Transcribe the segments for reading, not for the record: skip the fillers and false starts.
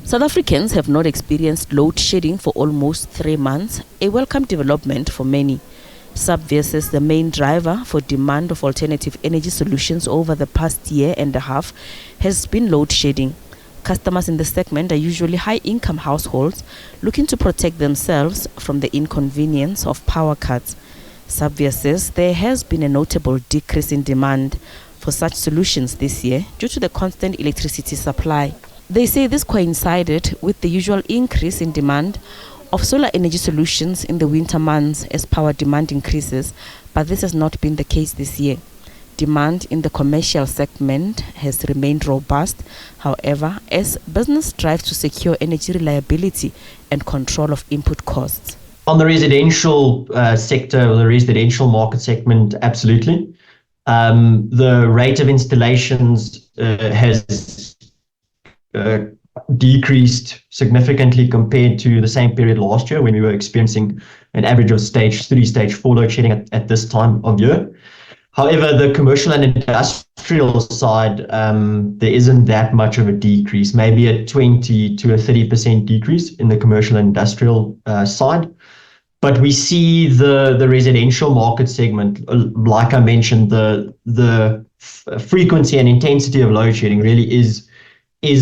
South Africans have not experienced load shedding for almost 3 months, a welcome development for many. SAPVIA says the main driver for demand of alternative energy solutions over the past year and a half has been load shedding. Customers in the segment are usually high-income households looking to protect themselves from the inconvenience of power cuts. SAPVIA says there has been a notable decrease in demand for such solutions this year due to the constant electricity supply. They say this coincided with the usual increase in demand of solar energy solutions in the winter months as power demand increases, but this has not been the case this year. Demand in the commercial segment has remained robust, however, as business strives to secure energy reliability and control of input costs. On the residential sector, or the residential market segment, absolutely. The rate of installations has decreased significantly compared to the same period last year when we were experiencing an average of stage 3, stage 4 load shedding at this time of year. However, the commercial and industrial side, there isn't that much of a decrease, maybe a 20 to a 30% decrease in the commercial and industrial side. But we see the residential market segment, like I mentioned, the frequency and intensity of load shedding really is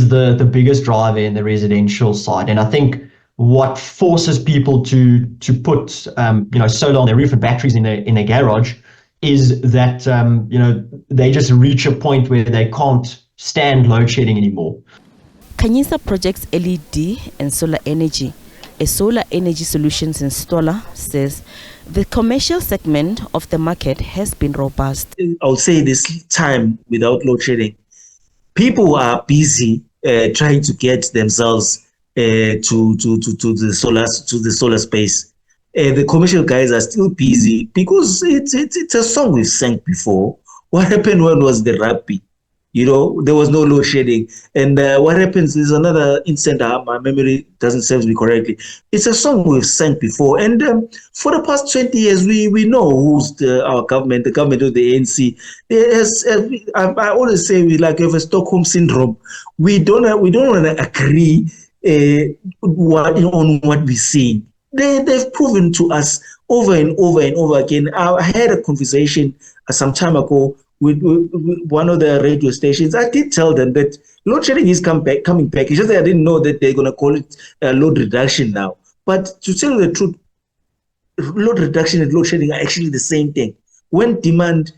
the biggest driver in the residential side. And I think what forces people to put solar on their roof and batteries in a garage is that they just reach a point where they can't stand load shedding anymore. Kanyisa projects LED and solar energy. A solar energy solutions installer says the commercial segment of the market has been robust. I'll say this time without load shedding, people are busy trying to get themselves to the solar space. The commercial guys are still busy because it's a song we've sang before. What happened when was the rugby? There was no load shedding. And what happens is another incident, my memory doesn't serve me correctly. It's a song we've sang before. And for the past 20 years, we know who's our government, the government of the ANC. I always say we have a Stockholm syndrome. We don't want to agree on what we see. They've proven to us over and over and over again. I had a conversation some time ago with one of the radio stations. I did tell them that load shedding is coming back. It's just that I didn't know that they're going to call it load reduction now. But to tell you the truth, load reduction and load shedding are actually the same thing. When demand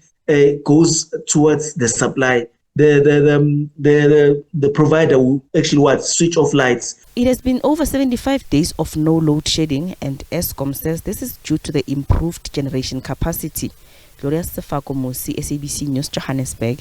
goes towards the supply, the provider will actually switch off lights. It has been over 75 days of no load shedding, and Eskom says this is due to the improved generation capacity. Gloria Sefako Mosi, SABC News, Johannesburg.